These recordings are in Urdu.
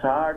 60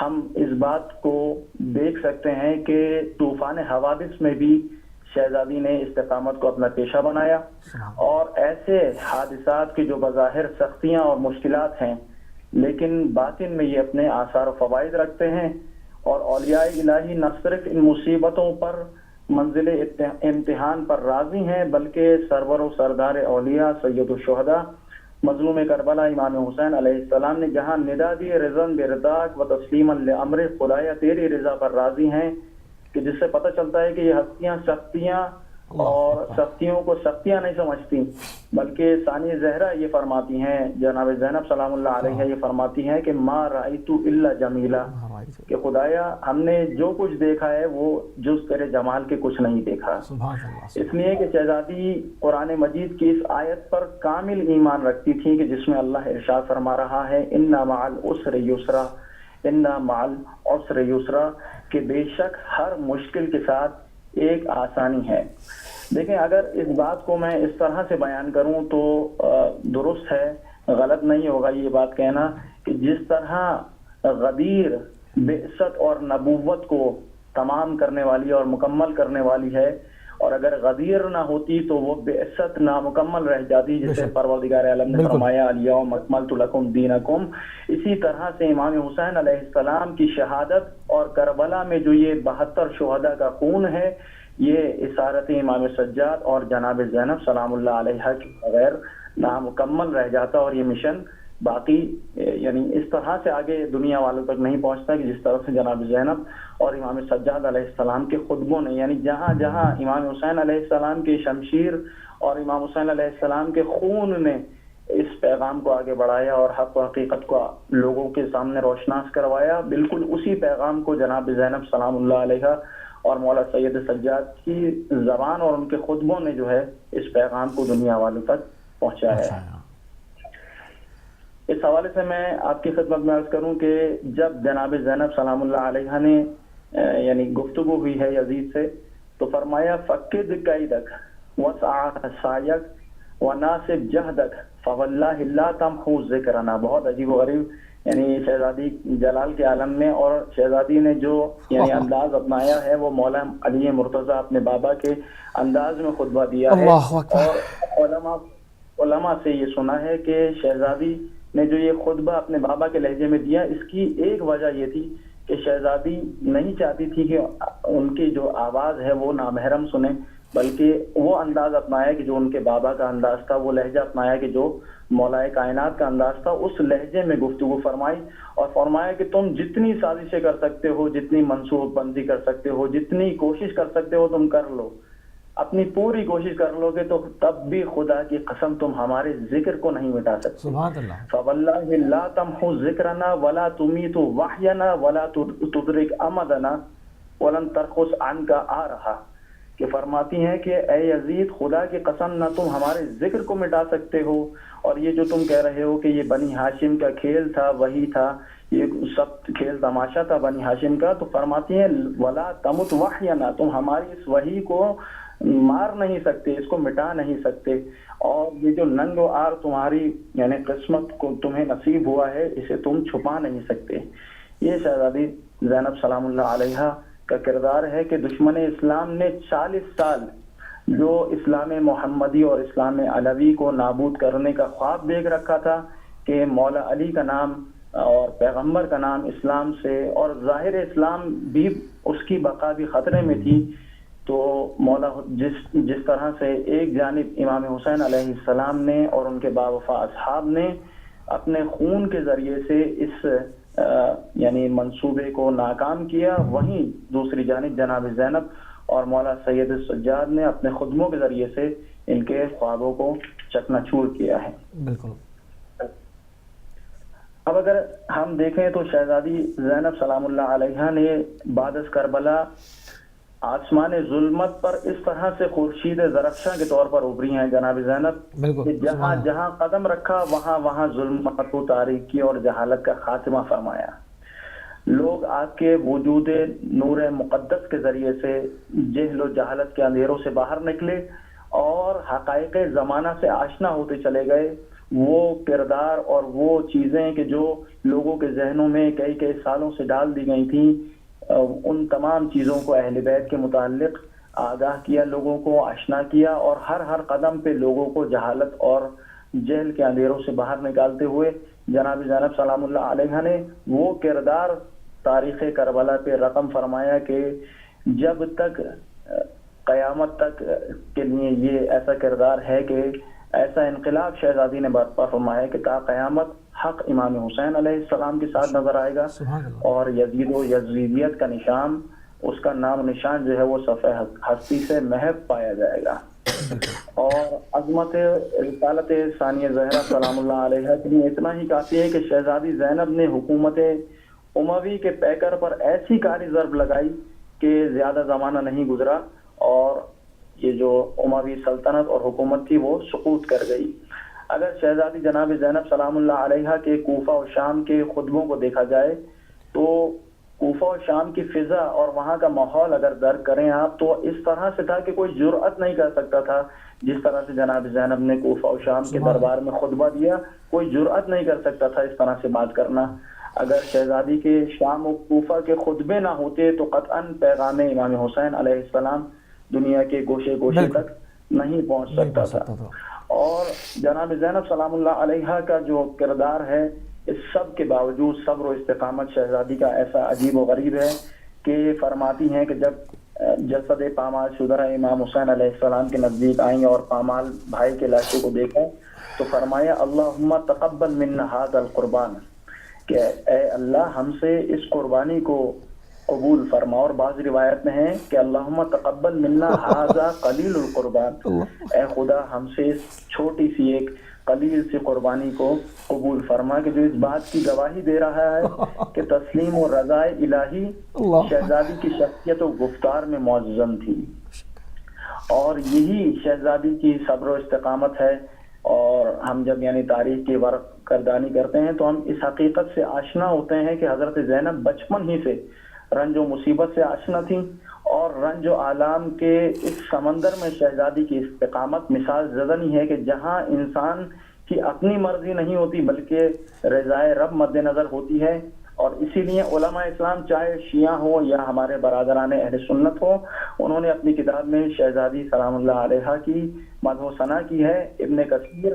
ہم اس بات کو دیکھ سکتے ہیں کہ طوفان حوادث میں بھی شہزادی نے استقامت کو اپنا پیشہ بنایا، اور ایسے حادثات کی جو بظاہر سختیاں اور مشکلات ہیں لیکن باطن میں یہ اپنے آثار و فوائد رکھتے ہیں، اور اولیاء الہی نہ صرف ان مصیبتوں پر منزل امتحان پر راضی ہیں بلکہ سرور و سردار اولیاء سید الشہداء مظلوم کربلا امام حسین علیہ السلام نے جہاں ندا دی رضن برضاک و تسلیما لامر خدایا تیری رضا پر راضی ہیں، کہ جس سے پتہ چلتا ہے کہ یہ ہستیاں سختیاں اور سختیوں کو سختیاں نہیں سمجھتی، بلکہ ثانی زہرا یہ فرماتی ہیں، جناب زینب سلام اللہ علیہ یہ فرماتی ہیں کہ ما رأیت الا جمیلا، کہ خدایا ہم نے جو کچھ دیکھا ہے وہ جز تیرے جمال کے کچھ نہیں دیکھا۔ اس لیے کہ شہزادی قرآن مجید کی اس آیت پر کامل ایمان رکھتی تھی کہ جس میں اللہ ارشاد فرما رہا ہے ان مع العسر یسرا، ان مع العسر یسرا، کہ بے شک ہر مشکل کے ساتھ ایک آسانی ہے۔ دیکھیں اگر اس بات کو میں اس طرح سے بیان کروں تو درست ہے، غلط نہیں ہوگا یہ بات کہنا کہ جس طرح غدیر بعثت اور نبوت کو تمام کرنے والی اور مکمل کرنے والی ہے، اور اگر غدیر نہ ہوتی تو وہ بعثت نامکمل رہ جاتی، جسے پروردگار عالم نے فرمایا الیوم اکملت لکم دینکم، اسی طرح سے امام حسین علیہ السلام کی شہادت اور کربلا میں جو یہ 72 شہداء کا خون ہے، یہ اسارت امام سجاد اور جناب زینب سلام اللہ علیہ کے بغیر نامکمل رہ جاتا، اور یہ مشن باقی یعنی اس طرح سے آگے دنیا والوں تک نہیں پہنچتا کہ جس طرح سے جناب زینب اور امام سجاد علیہ السلام کے خطبوں نے، یعنی جہاں جہاں امام حسین علیہ السلام کی شمشیر اور امام حسین علیہ السلام کے خون نے اس پیغام کو آگے بڑھایا اور حق و حقیقت کو لوگوں کے سامنے روشناس کروایا، بالکل اسی پیغام کو جناب زینب سلام اللہ علیہ اور مولا سید سجاد کی زبان اور ان کے خطبوں نے جو ہے اس پیغام کو دنیا والوں تک پہنچایا ہے۔ اس حوالے سے میں آپ کی خدمت میں عرض کروں کہ جب جناب زینب سلام اللہ علیہ نے یعنی گفتگو ہوئی ہے یزید سے تو فرمایا فقد قیدک وسع سعیک وناصب جہدک فواللہ لا تمحو ذکرنا، بہت عجیب و غریب یعنی شہزادی جلال کے عالم میں، اور شہزادی نے جو یعنی انداز اپنایا ہے وہ مولا علی مرتضی اپنے بابا کے انداز میں خطبہ دیا ہے، اور علماء سے یہ سنا ہے کہ شہزادی نے جو یہ خطبہ اپنے بابا کے لہجے میں دیا، اس کی ایک وجہ یہ تھی کہ شہزادی نہیں چاہتی تھی کہ ان کی جو آواز ہے وہ نامحرم سنے، بلکہ وہ انداز اپنایا کہ جو ان کے بابا کا انداز تھا، وہ لہجہ اپنایا کہ جو مولا کائنات کا انداز تھا، اس لہجے میں گفتگو فرمائی، اور فرمایا کہ تم جتنی سازشیں کر سکتے ہو، جتنی منصوبہ بندی کر سکتے ہو، جتنی کوشش کر سکتے ہو تم کر لو، اپنی پوری کوشش کر لو گے تو تب بھی خدا کی قسم تم ہمارے ذکر کو نہیں مٹا سکتے۔ سبحان اللہ۔ فواللہ لا تمحو ذکرنا ولا تمیت وحینا ولا تدرک امدنا ولن ترخص عنک آ رہا، کہ فرماتی ہیں کہ اے یزید خدا کی قسم نہ تم ہمارے ذکر کو مٹا سکتے ہو، اور یہ جو تم کہہ رہے ہو کہ یہ بنی ہاشم کا کھیل تھا، وہی تھا، یہ سب کھیل تماشا تھا بنی ہاشم کا، تو فرماتی ہیں ولا تمت وحینا، تم ہماری اس وحی کو مار نہیں سکتے، اس کو مٹا نہیں سکتے، اور یہ جو ننگ و آر تمہاری یعنی قسمت کو تمہیں نصیب ہوا ہے اسے تم چھپا نہیں سکتے۔ یہ شہزادی زینب سلام اللہ علیہ کا کردار ہے کہ دشمن اسلام نے 40 سال جو اسلام محمدی اور اسلام علوی کو نابود کرنے کا خواب دیکھ رکھا تھا کہ مولا علی کا نام اور پیغمبر کا نام اسلام سے اور ظاہر اسلام بھی اس کی بقا بھی خطرے میں تھی، تو مولا جس طرح سے ایک جانب امام حسین علیہ السلام نے اور ان کے باوفا اصحاب نے اپنے خون کے ذریعے سے اس یعنی منصوبے کو ناکام کیا، وہیں دوسری جانب جناب زینب اور مولا سید سجاد نے اپنے خدموں کے ذریعے سے ان کے خوابوں کو چکنا چور کیا ہے۔ بالکل۔ اب اگر ہم دیکھیں تو شہزادی زینب سلام اللہ علیہ نے بعد از کربلا آسمان ظلمت پر اس طرح سے خورشید درخشاں کے طور پر ابھری ہیں جناب زینب کہ جہاں جہاں قدم رکھا وہاں وہاں ظلمت و تاریکی اور جہالت کا خاتمہ فرمایا۔ لوگ آپ کے وجود نور مقدس کے ذریعے سے جہل و جہالت کے اندھیروں سے باہر نکلے اور حقائق زمانہ سے آشنا ہوتے چلے گئے، وہ کردار اور وہ چیزیں کہ جو لوگوں کے ذہنوں میں کئی کئی سالوں سے ڈال دی گئی تھیں، ان تمام چیزوں کو اہل بیت کے متعلق آگاہ کیا، لوگوں کو آشنا کیا، اور ہر قدم پہ لوگوں کو جہالت اور جہل کے اندھیروں سے باہر نکالتے ہوئے جناب زینب سلام اللہ علیہ نے وہ کردار تاریخ کربلا پہ رقم فرمایا کہ جب تک قیامت تک کے لیے یہ ایسا کردار ہے کہ ایسا انقلاب شہزادی نے برپا فرمایا کہ تا قیامت حق امام حسین علیہ السلام کے ساتھ نظر آئے گا، اور یزید و یزیدیت کا نشان، اس کا نام و نشان جو ہے وہ صفحہ ہستی سے محو پایا جائے گا۔ اور عظمت رسالت ثانیہ زہرا سلام اللہ علیہ کے لیے اتنا ہی کافی ہے کہ شہزادی زینب نے حکومت اموی کے پیکر پر ایسی کاری ضرب لگائی کہ زیادہ زمانہ نہیں گزرا اور یہ جو اموی سلطنت اور حکومت تھی وہ سقوط کر گئی۔ اگر شہزادی جناب زینب سلام اللہ علیہ کے کوفہ و شام کے خطبوں کو دیکھا جائے تو کوفہ و شام کی فضا اور وہاں کا ماحول اگر درک کریں آپ تو اس طرح سے تھا کہ کوئی جرأت نہیں کر سکتا تھا، جس طرح سے جناب زینب نے کوفہ و شام کے دربار میں خطبہ دیا، کوئی جرأت نہیں کر سکتا تھا اس طرح سے بات کرنا۔ اگر شہزادی کے شام و کوفہ کے خطبے نہ ہوتے تو قطعاً پیغام امام حسین علیہ السلام دنیا کے گوشے گوشے تک نہیں پہنچ سکتا تھا۔ اور جناب زینب سلام اللہ علیہ کا جو کردار ہے، اس سب کے باوجود صبر و استقامت شہزادی کا ایسا عجیب و غریب ہے کہ فرماتی ہیں کہ جب جسد پامال شدہ امام حسین علیہ السلام کے نزدیک آئیں اور پامال بھائی کے لاشے کو دیکھا تو فرمایا اللہم تقبل منا ھذا القربان، کہ اے اللہ ہم سے اس قربانی کو قبول فرما۔ اور بعض روایت میں ہے کہ اللہم تقبل منا ھذا قلیل القربان، اے خدا ہم سے اس چھوٹی سی ایک قلیل سی قربانی کو قبول فرما، کہ جو اس بات کی گواہی دے رہا ہے کہ تسلیم و رضا الہی شہزادی کی شخصیت و گفتار میں معظم تھی، اور یہی شہزادی کی صبر و استقامت ہے۔ اور ہم جب یعنی تاریخ کی ورق گردانی کرتے ہیں تو ہم اس حقیقت سے آشنا ہوتے ہیں کہ حضرت زینب بچپن ہی سے رنج و مصیبت سے آشنا تھیں، اور رنج و آلام کے اس سمندر میں شہزادی کی استقامت مثال زدنی ہے کہ جہاں انسان کی اپنی مرضی نہیں ہوتی بلکہ رضائے رب مد نظر ہوتی ہے۔ اور اسی لیے علماء اسلام چاہے شیعہ ہو یا ہمارے برادران اہل سنت ہو، انہوں نے اپنی کتاب میں شہزادی سلام اللہ علیہ کی مدح و ثنا کی ہے۔ ابن کثیر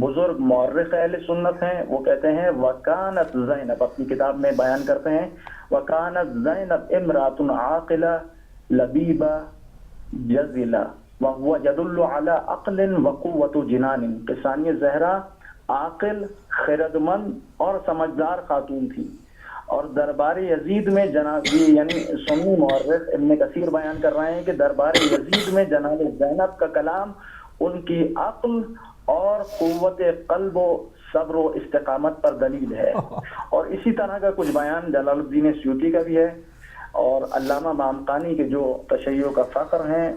بزرگ مورخ اہل سنت ہیں، وہ کہتے ہیں وکانت زینب، اپنی کتاب میں بیان کرتے ہیں وکانت زینب امرات عاقلہ لبیبہ جزلہ وهو يدل على عقل وقوت جنان، کہ ثانیہ زہرا عاقل، خردمند اور سمجھدار خاتون تھی۔ اور دربار یزید میں جناب یعنی سنی مورخ ابن کثیر بیان کر رہے ہیں کہ دربار یزید میں جناب زینب کا کلام ان کی عقل اور قوت قلب و صبر و استقامت پر دلیل ہے۔ اور اسی طرح کا کچھ بیان جلال الدین سیوطی کا بھی ہے، اور علامہ مامقانی کے جو تشیع کا فخر ہیں،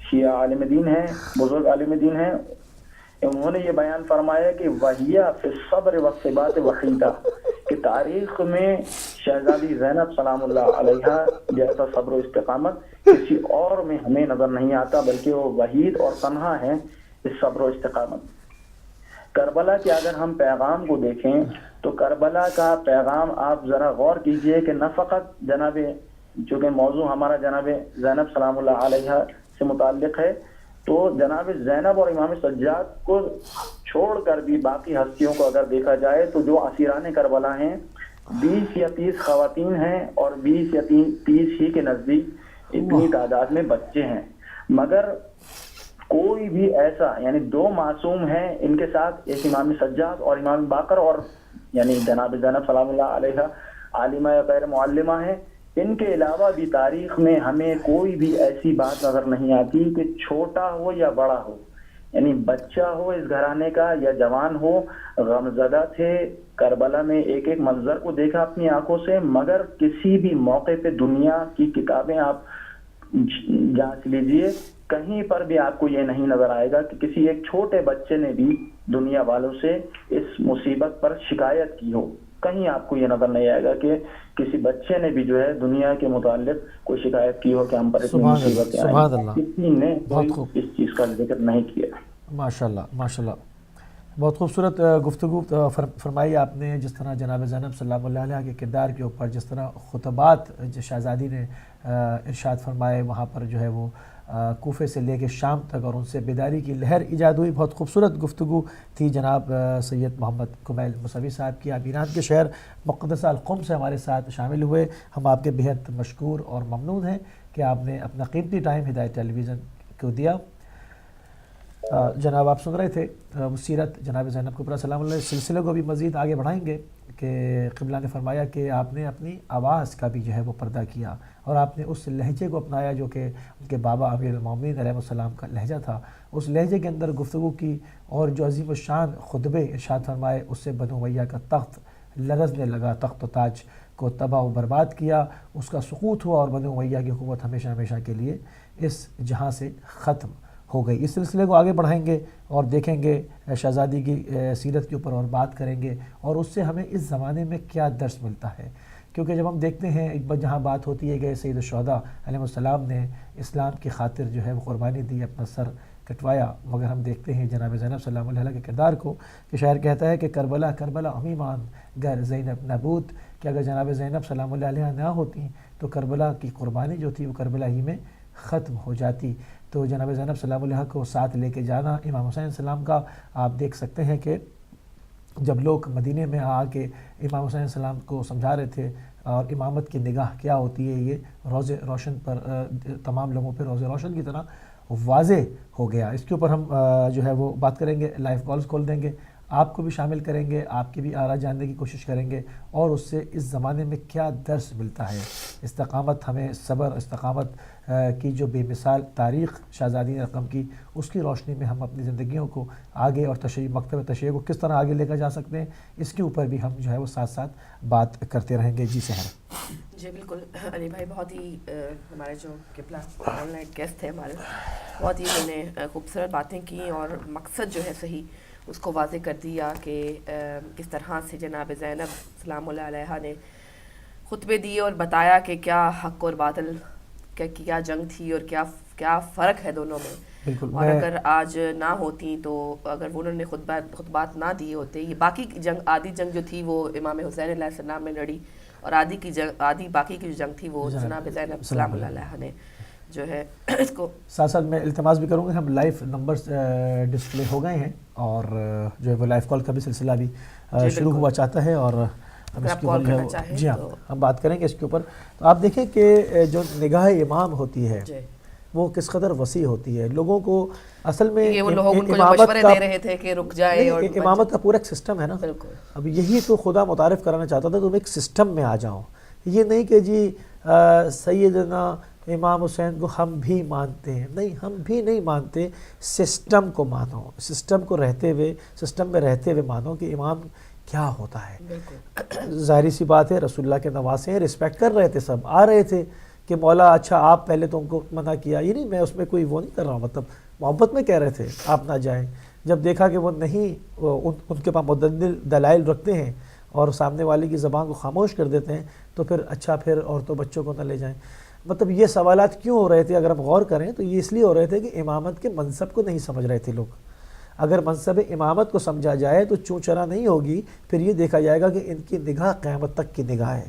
شیعہ عالم دین ہیں، بزرگ عالم دین ہیں، انہوں نے یہ بیان فرمایا کہ وحیہ فی الصبر والثبات وحیدہ، کہ تاریخ میں شہزادی زینب سلام اللہ علیہ جیسا صبر و استقامت کسی اور میں ہمیں نظر نہیں آتا، بلکہ وہ وحید اور تنہا ہیں اس صبر و استقامت۔ کربلا کے اگر ہم پیغام کو دیکھیں تو کربلا کا پیغام آپ ذرا غور کیجئے کہ نہ فقط جناب، چونکہ موضوع ہمارا جناب زینب سلام اللہ علیہ سے متعلق ہے، تو جناب زینب اور امام سجاد کو چھوڑ کر بھی باقی ہستیوں کو اگر دیکھا جائے تو جو اسیران کربلا ہیں 20 یا 30 خواتین ہیں، اور 20 یا 30 ہی کے نزدیک اتنی تعداد میں بچے ہیں، مگر کوئی بھی ایسا یعنی 2 معصوم ہیں ان کے ساتھ، ایک امام سجاد اور امام باقر، اور یعنی جناب زینب سلام اللہ علیہ عالمہ یا غیر معلمہ ہیں۔ ان کے علاوہ بھی تاریخ میں ہمیں کوئی بھی ایسی بات نظر نہیں آتی کہ چھوٹا ہو یا بڑا ہو، یعنی بچہ ہو اس گھرانے کا یا جوان ہو، غمزدہ تھے کربلا میں، ایک ایک منظر کو دیکھا اپنی آنکھوں سے، مگر کسی بھی موقع پہ دنیا کی کتابیں آپ جانچ لیجئے، کہیں پر بھی آپ کو یہ نہیں نظر آئے گا کہ کسی ایک چھوٹے بچے نے بھی دنیا والوں سے اس مصیبت پر شکایت کی ہو، کہیں آپ کو یہ نظر نہیں آئے گا کہ کسی بچے نے بھی جو ہے دنیا کے متعلق کوئی شکایت کی ہو کہ ہم پر اتنی مصیبتیں آئیں، کسی نے اس چیز کا ذکر نہیں کیا۔ ماشاءاللہ ماشاءاللہ۔ بہت خوبصورت گفتگو فرمائی آپ نے، جس طرح جناب زینب سلام اللہ علیہ کے کردار کے اوپر، جس طرح خطبات جو شہزادی نے ارشاد فرمائے، وہاں پر جو ہے وہ کوفے سے لے کے شام تک اور ان سے بیداری کی لہر ایجاد ہوئی. بہت خوبصورت گفتگو تھی جناب سید محمد کمیل موسوی صاحب کی. آپ ایران کے شہر مقدسہ القم سے ہمارے ساتھ شامل ہوئے. ہم آپ کے بہت مشکور اور ممنون ہیں کہ آپ نے اپنا قیمتی ٹائم ہدایت ٹیلی ویژن کو دیا. جناب آپ سن رہے تھے سیرت جناب زینب کبریٰ سلام اللہ علیہ. سلسلے کو بھی مزید آگے بڑھائیں گے کہ قبلہ نے فرمایا کہ آپ نے اپنی آواز کا بھی جو ہے وہ پردہ کیا اور آپ نے اس لہجے کو اپنایا جو کہ ان کے بابا امیر المومنین علیہ السلام کا لہجہ تھا. اس لہجے کے اندر گفتگو کی اور جو عظیم الشان خطبے ارشاد فرمائے، اس سے بنو امیہ کا تخت لرزنے لگا، تخت و تاج کو تباہ و برباد کیا، اس کا سقوط ہوا اور بنو امیہ کی حکومت ہمیشہ ہمیشہ کے لیے اس جہاں سے ختم ہو گئی. اس سلسلے کو آگے بڑھائیں گے اور دیکھیں گے شہزادی کی سیرت کے اوپر اور بات کریں گے اور اس سے ہمیں اس زمانے میں کیا درس ملتا ہے. کیونکہ جب ہم دیکھتے ہیں ایک بار جہاں بات ہوتی ہے کہ سید الشہداء علیہ السلام نے اسلام کی خاطر جو ہے وہ قربانی دی، اپنا سر کٹوایا، مگر ہم دیکھتے ہیں جناب زینب سلام اللہ علیہ کے کردار کو کہ شاعر کہتا ہے کہ کربلا کربلا امیمان گر زینب نبوت، کہ اگر جناب زینب سلام اللہ علیہ نہ ہوتی تو کربلا کی قربانی جو تھی وہ کربلا ہی میں ختم ہو جاتی. تو جناب زینب سلام اللہ کو ساتھ لے کے جانا امام حسین السلام کا، آپ دیکھ سکتے ہیں کہ جب لوگ مدینے میں آ کے امام حسین السلام کو سمجھا رہے تھے اور امامت کی نگاہ کیا ہوتی ہے، یہ روز روشن پر تمام لوگوں پہ روز روشن کی طرح واضح ہو گیا. اس کے اوپر ہم جو ہے وہ بات کریں گے، لائیو کالز کھول دیں گے، آپ کو بھی شامل کریں گے، آپ کی بھی آرا جاننے کی کوشش کریں گے اور اس سے اس زمانے میں کیا درس ملتا ہے. استقامت، ہمیں صبر، استقامت کی جو بے مثال تاریخ شہزادی نے رقم کی، اس کی روشنی میں ہم اپنی زندگیوں کو آگے اور مکتب تشیع کو کس طرح آگے لے کر جا سکتے ہیں، اس کے اوپر بھی ہم جو ہے وہ ساتھ ساتھ بات کرتے رہیں گے. جی سحر. جی بالکل علی بھائی، بہت ہی ہمارے جو قبلہ آن لائن گیسٹ تھے ہمارے، بہت ہی انہوں نے خوبصورت باتیں کی اور مقصد جو ہے صحیح اس کو واضح کر دیا کہ کس طرح سے جناب زینب سلام اللہ علیہ نے خطبے دیے اور بتایا کہ کیا حق اور باطل کیا جنگ تھی اور کیا فرق ہے دونوں میں. بالکل. اور اگر آج نہ ہوتی تو اگر انہوں نے خطبات نہ دیے ہوتے، یہ باقی کی جنگ، آدھی جنگ جو تھی وہ امام حسین علیہ السلام نے لڑی اور آدھی باقی کی جو جنگ تھی وہ جناب زینب سلام اللہ علیہ نے جو ہے اس کو. ساتھ ساتھ میں التماس بھی کروں گا، ہم لائیو نمبرز ڈسپلے ہو گئے ہیں اور جو ہے وہ لائیو کال کا بھی سلسلہ بھی شروع ہوا چاہتا ہے اور ہم اس کے اوپر جی ہاں ہم بات کریں گے اس کے اوپر. تو آپ دیکھیں کہ جو نگاہ امام ہوتی ہے وہ کس قدر وسیع ہوتی ہے. لوگوں کو اصل میں امامت کا پورا ایک سسٹم ہے نا. اب یہی تو خدا متعارف کرانا چاہتا تھا، تم ایک سسٹم میں آ جاؤ. یہ نہیں کہ جی سیدنا امام حسین کو ہم بھی مانتے ہیں، نہیں، ہم بھی نہیں مانتے. سسٹم کو مانو، سسٹم کو رہتے ہوئے، سسٹم میں رہتے ہوئے مانو کہ امام کیا ہوتا ہے. ظاہری سی بات ہے، رسول اللہ کے نواسے ہیں، رسپیکٹ کر رہے تھے، سب آ رہے تھے کہ مولا اچھا آپ پہلے تو ان کو منع کیا. یہ نہیں، میں اس میں کوئی وہ نہیں کر رہا ہوں، مطلب محبت میں کہہ رہے تھے آپ نہ جائیں. جب دیکھا کہ وہ نہیں، ان کے پاس مدلل دلائل رکھتے ہیں اور سامنے والے کی زبان کو خاموش کر دیتے ہیں تو پھر اچھا پھر عورتوں بچوں کو نہ لے جائیں. مطلب یہ سوالات کیوں ہو رہے تھے؟ اگر ہم غور کریں تو یہ اس لیے ہو رہے تھے کہ امامت کے منصب کو نہیں سمجھ رہے تھے لوگ. اگر منصب امامت کو سمجھا جائے تو چوں چرا نہیں ہوگی، پھر یہ دیکھا جائے گا کہ ان کی نگاہ قیامت تک کی نگاہ ہے.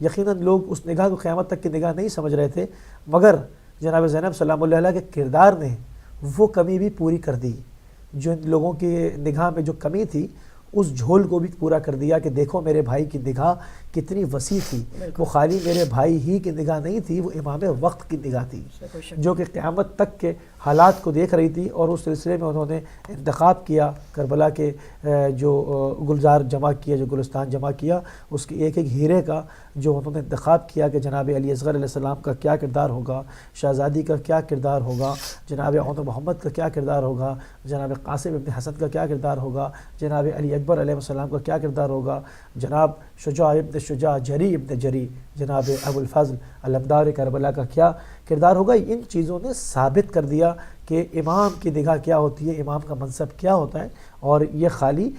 یقیناً لوگ اس نگاہ کو قیامت تک کی نگاہ نہیں سمجھ رہے تھے، مگر جناب زینب سلام اللہ علیہ کے کردار نے وہ کمی بھی پوری کر دی. جو ان لوگوں کی نگاہ میں جو کمی تھی اس جھول کو بھی پورا کر دیا کہ دیکھو میرے بھائی کی نگاہ کتنی وسیع تھی. وہ خالی میرے بھائی ہی کی نگاہ نہیں تھی، وہ امام وقت کی نگاہ تھی جو کہ قیامت تک کے حالات کو دیکھ رہی تھی. اور اس سلسلے میں انہوں نے انتخاب کیا، کربلا کے جو گلزار جمع کیا، جو گلستان جمع کیا، اس کے ایک ایک ہیرے کا جو انہوں نے انتخاب کیا کہ جناب علی اصغر علیہ السلام کا کیا کردار ہوگا، شہزادی کا کیا کردار ہوگا، جناب عمر محمد کا کیا کردار ہوگا، جناب قاسم ابن حسن کا کیا کردار ہوگا، جناب علی اکبر علیہ السلام کا کیا کردار ہوگا، جناب شجاع ابن شجاع، جری ابن جری، جناب ابو الفضل علمدار کربلا کا کیا کردار ہوگا. ان چیزوں نے ثابت کر دیا کہ امام کی نگاہ کیا ہوتی ہے، امام کا منصب کیا ہوتا ہے. اور یہ خالی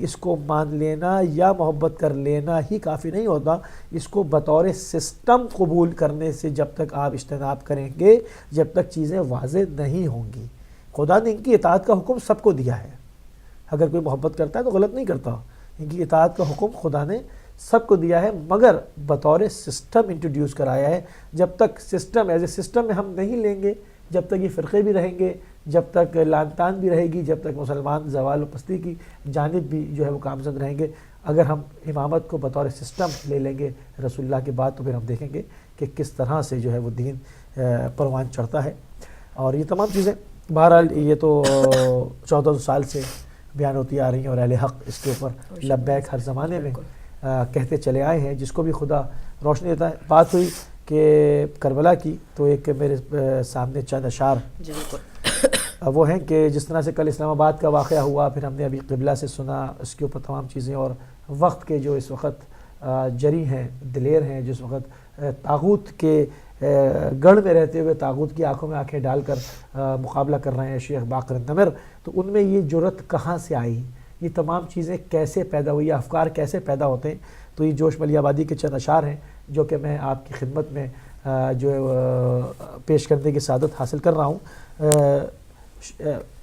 اس کو مان لینا یا محبت کر لینا ہی کافی نہیں ہوتا، اس کو بطور سسٹم قبول کرنے سے جب تک آپ اجتناب کریں گے، جب تک چیزیں واضح نہیں ہوں گی. خدا نے ان کی اطاعت کا حکم سب کو دیا ہے، اگر کوئی محبت کرتا ہے تو غلط نہیں کرتا. ان کی اطاعت کا حکم خدا نے سب کو دیا ہے، مگر بطور سسٹم انٹروڈیوس کرایا ہے. جب تک سسٹم ایز اے سسٹم میں ہم نہیں لیں گے، جب تک یہ فرقے بھی رہیں گے، جب تک لان تان بھی رہے گی، جب تک مسلمان زوال و پستی کی جانب بھی جو ہے وہ گامزن رہیں گے، اگر ہم امامت کو بطور سسٹم لے لیں گے رسول اللہ کے بعد، تو پھر ہم دیکھیں گے کہ کس طرح سے جو ہے وہ دین پروان چڑھتا ہے. اور یہ تمام چیزیں بہرحال یہ تو 1400 سال سے بیان ہوتی آ رہی ہیں، اور اہل حق اس کے اوپر لبیک ہر زمانے میں کہتے چلے آئے ہیں، جس کو بھی خدا روشنی دیتا ہے. بات ہوئی کہ کربلا کی، تو ایک میرے سامنے چند اشعار وہ ہیں کہ جس طرح سے کل اسلام آباد کا واقعہ ہوا، پھر ہم نے ابھی قبلہ سے سنا، اس کے اوپر تمام چیزیں، اور وقت کے جو اس وقت جری ہیں، دلیر ہیں، جس وقت طاغوت کے گڑھ میں رہتے ہوئے طاغوت کی آنکھوں میں آنکھیں ڈال کر مقابلہ کر رہے ہیں شیخ باقر النمر، تو ان میں یہ جرأت کہاں سے آئی، یہ تمام چیزیں کیسے پیدا ہوئی، افکار کیسے پیدا ہوتے ہیں. تو یہ جوش ملی آبادی کے چند اشعار ہیں جو کہ میں آپ کی خدمت میں جو پیش کرنے کی سعادت حاصل کر رہا ہوں.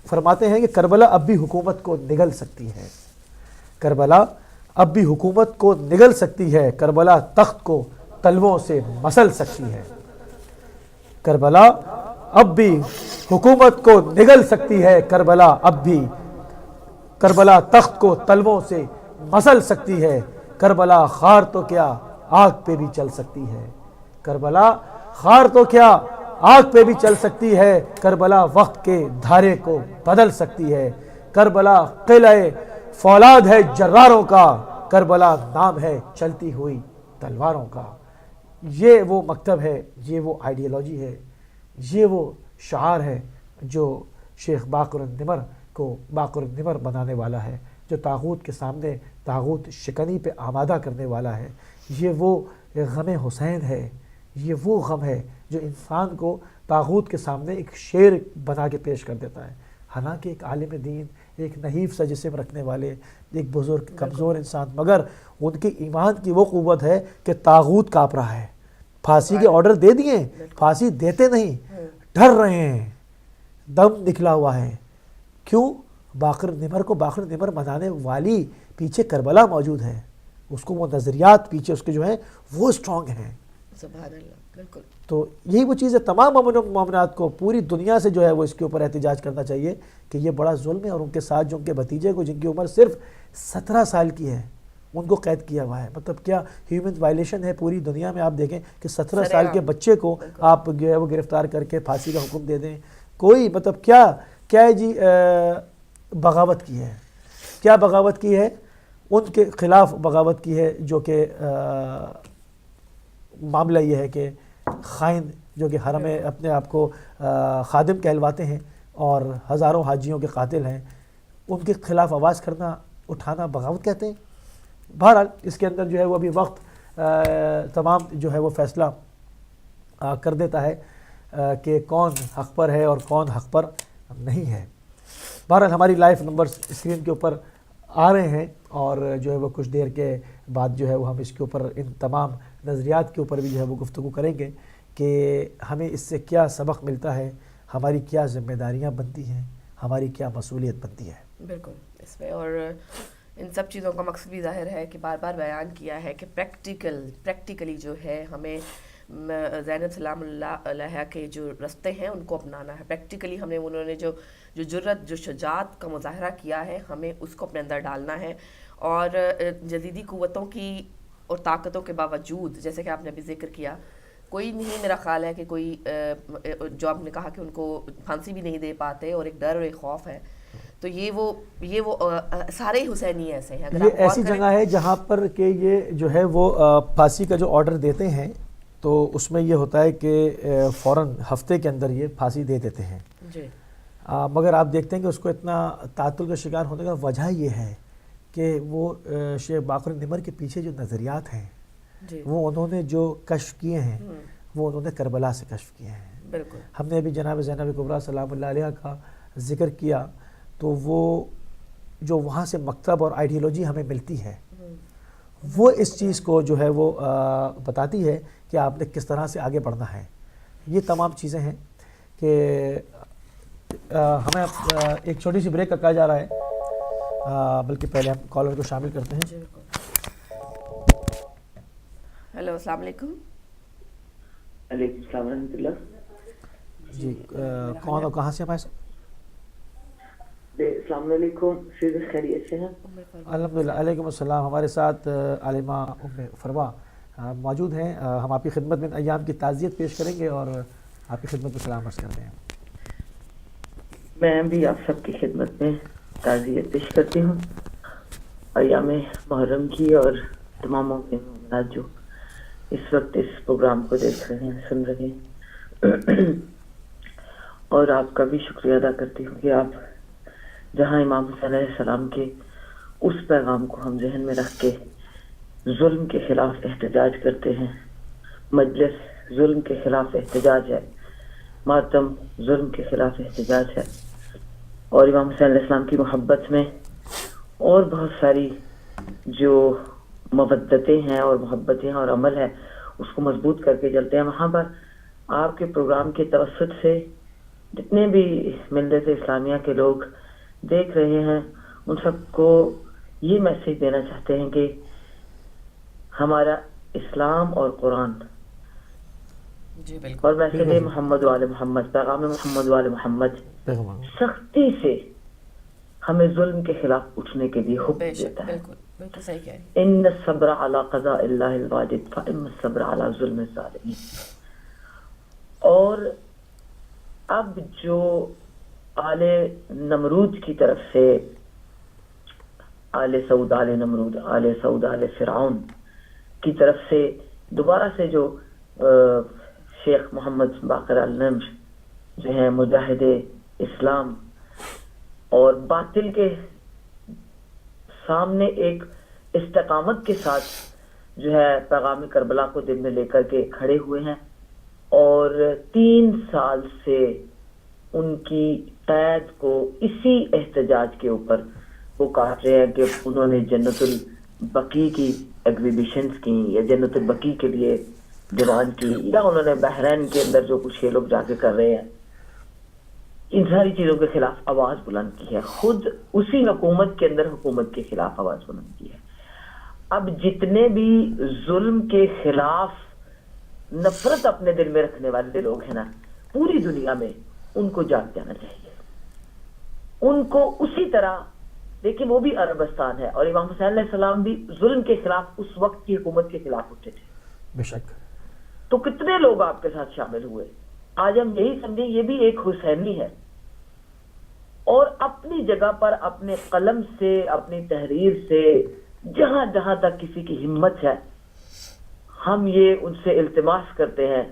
فرماتے ہیں کہ کربلا اب بھی حکومت کو نگل سکتی ہے، کربلا اب بھی حکومت کو نگل سکتی ہے، کربلا تخت کو تلووں سے مسل سکتی ہے. کربلا اب بھی حکومت کو نگل سکتی ہے، کربلا اب بھی، کربلا تخت کو تلووں سے مسل سکتی ہے. کربلا خار تو کیا آگ پہ بھی چل سکتی ہے، کربلا خار تو کیا آگ پہ بھی چل سکتی ہے. کربلا وقت کے دھارے کو بدل سکتی ہے. کربلا قلعہ فولاد ہے جراروں کا، کربلا نام ہے چلتی ہوئی تلواروں کا. یہ وہ مکتب ہے، یہ وہ آئیڈیالوجی ہے، یہ وہ شعار ہے جو شیخ باقر النمر کو باقر النمر بنانے والا ہے، جو طاغوت کے سامنے طاغوت شکنی پہ آمادہ کرنے والا ہے. یہ وہ غم حسین ہے، یہ وہ غم ہے جو انسان کو طاغوت کے سامنے ایک شیر بنا کے پیش کر دیتا ہے. حالانکہ ایک عالم دین، ایک نحیف سا جسم رکھنے والے، ایک بزرگ کمزور انسان، مگر ان کے ایمان کی وہ قوت ہے کہ طاغوت کانپ رہا ہے. پھانسی کے آرڈر دے دیے، پھانسی دیتے نہیں، ڈر رہے ہیں، دم نکلا ہوا ہے. کیوں؟ باقر نمر کو باقر نمر بنانے والی پیچھے کربلا موجود ہے، اس کو وہ نظریات پیچھے اس کے جو ہیں وہ اسٹرانگ ہیں. سبحان اللہ. بالکل. تو یہی وہ چیز ہے، تمام مومنات کو پوری دنیا سے جو ہے وہ اس کے اوپر احتجاج کرنا چاہیے کہ یہ بڑا ظلم ہے. اور ان کے ساتھ جو ان کے بھتیجے کو جن کی عمر صرف 17 سال کی ہے ان کو قید کیا ہوا ہے. مطلب کیا ہیومن وائلیشن ہے پوری دنیا میں. آپ دیکھیں کہ 17 سال کے بچے کو آپ جو ہے وہ گرفتار کر کے پھانسی کا حکم دے دیں. کوئی مطلب کیا ہے جی، بغاوت کی ہے. کیا بغاوت کی ہے؟ ان کے خلاف بغاوت کی ہے، جو کہ معاملہ یہ ہے کہ خائن جو کہ حرم میں اپنے آپ کو خادم کہلواتے ہیں اور ہزاروں حاجیوں کے قاتل ہیں، ان کے خلاف آواز کرنا، اٹھانا بغاوت کہتے ہیں. بہرحال اس کے اندر جو ہے وہ ابھی وقت تمام جو ہے وہ فیصلہ کر دیتا ہے کہ کون حق پر ہے اور کون حق پر نہیں ہے. بہرحال ہماری لائف نمبرز اسکرین کے اوپر آ رہے ہیں، اور جو ہے وہ کچھ دیر کے بعد جو ہے وہ ہم اس کے اوپر ان تمام نظریات کے اوپر بھی جو ہے وہ گفتگو کریں گے کہ ہمیں اس سے کیا سبق ملتا ہے، ہماری کیا ذمہ داریاں بنتی ہیں، ہماری کیا مسئولیت بنتی ہے. بالکل اس میں، اور ان سب چیزوں کا مقصد بھی ظاہر ہے کہ بار بار بیان کیا ہے کہ پریکٹیکلی جو ہے ہمیں زینب سلام اللہ علیہ کے جو رستے ہیں ان کو اپنانا ہے. پریکٹیکلی ہمیں انہوں نے جو جرت، جو شجاعت کا مظاہرہ کیا ہے، ہمیں اس کو اپنے اندر ڈالنا ہے. اور جدیدی قوتوں کی اور طاقتوں کے باوجود، جیسے کہ آپ نے ابھی ذکر کیا، کوئی نہیں، میرا خیال ہے کہ کوئی، جو آپ نے کہا کہ ان کو پھانسی بھی نہیں دے پاتے اور ایک ڈر اور ایک خوف ہے، تو یہ وہ سارے حسینی ایسے ہیں. یہ ایسی جگہ ہے جہاں پر کہ یہ جو ہے وہ پھانسی کا جو آرڈر دیتے ہیں تو اس میں یہ ہوتا ہے کہ فوراً ہفتے کے اندر یہ پھانسی دے دیتے ہیں جی. مگر آپ دیکھتے ہیں کہ اس کو اتنا تعطل کا شکار ہونے کا وجہ یہ ہے کہ وہ شیخ باقر النمر کے پیچھے جو نظریات ہیں جی، وہ انہوں نے جو کشف کیے ہیں وہ انہوں نے کربلا سے کشف کیے ہیں. بالکل. ہم نے ابھی جناب زینب کبریٰ سلام اللہ علیہ کا ذکر کیا، تو وہ جو وہاں سے مکتب اور آئیڈیالوجی ہمیں ملتی ہے وہ اس چیز کو جو ہے وہ بتاتی ہے کہ آپ نے کس طرح سے آگے بڑھنا ہے. یہ تمام چیزیں ہیں کہ ہمیں ایک چھوٹی سی بریک کا کہا جا رہا ہے. بلکہ پہلے ہم کالر کو شامل کرتے ہیں. جی بالکل. ہیلو السلام علیکم. علیکم السلام ورحمۃ اللہ. جی کون اور کہاں سے ہمارے ساتھ؟ السلام علیکم. خیریت سے ہیں؟ الحمدللہ. علیکم السلام. ہمارے ساتھ عالمہ ام فروا موجود ہیں. ہم آپ کی خدمت میں ایام کی تعزیت پیش کریں گے اور آپ کی خدمت میں سلام عرض کرتے ہیں. میں بھی آپ سب کی خدمت میں تعزیت پیش کرتی ہوں ایام محرم کی، اور تمام مومنات جو اس وقت اس پروگرام کو دیکھ رہے ہیں، سن رہے ہیں. اور آپ کا بھی شکریہ ادا کرتی ہوں کہ آپ جہاں امام حسین علیہ السلام کے اس پیغام کو ہم ذہن میں رکھ کے ظلم کے خلاف احتجاج کرتے ہیں. مجلس ظلم کے خلاف احتجاج ہے، ماتم ظلم کے خلاف احتجاج ہے، اور امام حسین علیہ السلام کی محبت میں اور بہت ساری جو مودتیں ہیں اور محبتیں اور عمل ہے اس کو مضبوط کر کے چلتے ہیں. وہاں پر آپ کے پروگرام کے توسط سے جتنے بھی ملت اسلامیہ کے لوگ دیکھ رہے ہیں ان سب کو یہ میسج دینا چاہتے ہیں کہ ہمارا اسلام اور قرآن جی بالکل. اور میسج محمد وال محمد، پیغام محمد وال محمد سختی سے ہمیں ظلم کے خلاف اٹھنے کے لیے حکم بے شک دیتا ہے. بالکل بالکل صحیح کہہ رہی ہیں. ان الصبر علی قضاء اللہ الواجب فإن الصبر علی ظلم الظالمین. اور اب جو آل نمرود کی طرف سے آل سعود آل نمرود آل سعود آل فرعون کی طرف سے دوبارہ سے جو شیخ محمد باقر النمر جو ہیں مجاہد اسلام اور باطل کے سامنے ایک استقامت کے ساتھ جو ہے پیغام کربلا کو دل میں لے کر کے کھڑے ہوئے ہیں، اور 3 سال سے ان کی قید کو اسی احتجاج کے اوپر وہ کاٹ رہے ہیں کہ انہوں نے جنت البقیع کی ایگزیبیشنز کی یا جنت البقیع کے لیے دیوان کی، یا انہوں نے بحرین کے اندر جو کچھ یہ لوگ جا کے کر رہے ہیں، ان ساری چیزوں کے خلاف آواز بلند کی ہے. خود اسی حکومت کے اندر حکومت کے خلاف آواز بلند کی ہے. اب جتنے بھی ظلم کے خلاف نفرت اپنے دل میں رکھنے والے لوگ ہیں نا پوری دنیا میں، ان کو جاگ جانا چاہیے. ان کو اسی طرح دیکھیں، وہ بھی عربستان ہے اور امام حسین علیہ السلام بھی ظلم کے خلاف اس وقت کی حکومت کے خلاف اٹھے تھے. بے شک. تو کتنے لوگ آپ کے ساتھ شامل ہوئے. آج ہم یہی سمجھیں یہ بھی ایک حسینی ہے، اور اپنی جگہ پر اپنے قلم سے اپنی تحریر سے جہاں جہاں تک کسی کی ہمت ہے ہم یہ ان سے التماس کرتے ہیں،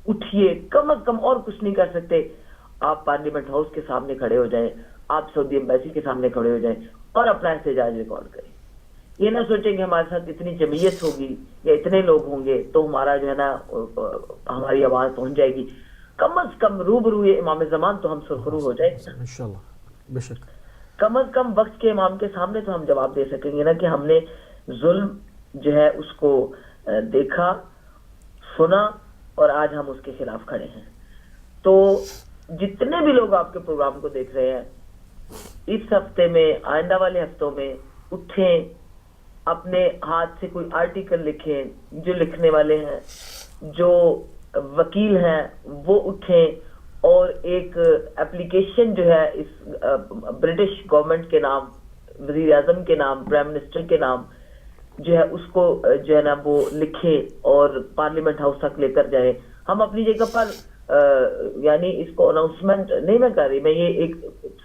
اٹھیے. کم از کم اور کچھ نہیں کر سکتے، آپ پارلیمنٹ ہاؤس کے سامنے کھڑے ہو جائیں، آپ سعودی ایمبیسی کے سامنے کھڑے ہو جائیں اور اپنا احتجاج ریکارڈ کریں. یہ نہ سوچیں کہ ہمارے ساتھ اتنی جمعیت ہوگی یا اتنے لوگ ہوں گے تو ہمارا جو ہے نا ہماری آواز پہنچ جائے گی. کم از کم روبرو امام زمان تو ہم سرخرو ہو جائیں انشاءاللہ. بے شک. کم از کم وقت کے امام کے سامنے تو ہم جواب دے سکیں گے نا کہ ہم نے ظلم جو ہے اس کو دیکھا، سنا، اور آج ہم اس کے خلاف کھڑے ہیں. تو جتنے بھی لوگ آپ کے پروگرام کو دیکھ رہے ہیں اس ہفتے میں، آئندہ والے ہفتوں میں اٹھیں، اپنے ہاتھ سے کوئی آرٹیکل لکھیں. جو لکھنے والے ہیں، جو وکیل ہیں، وہ اٹھیں اور ایک اپلیکیشن جو ہے اس برٹش گورنمنٹ کے نام، وزیر اعظم کے نام، پرائم منسٹر کے نام جو ہے اس کو جو ہے نا وہ لکھیں اور پارلیمنٹ ہاؤس تک لے کر جائیں. ہم اپنی جگہ پر یعنی اس کو اناؤنسمنٹ نہیں میں کر رہی، میں یہ ایک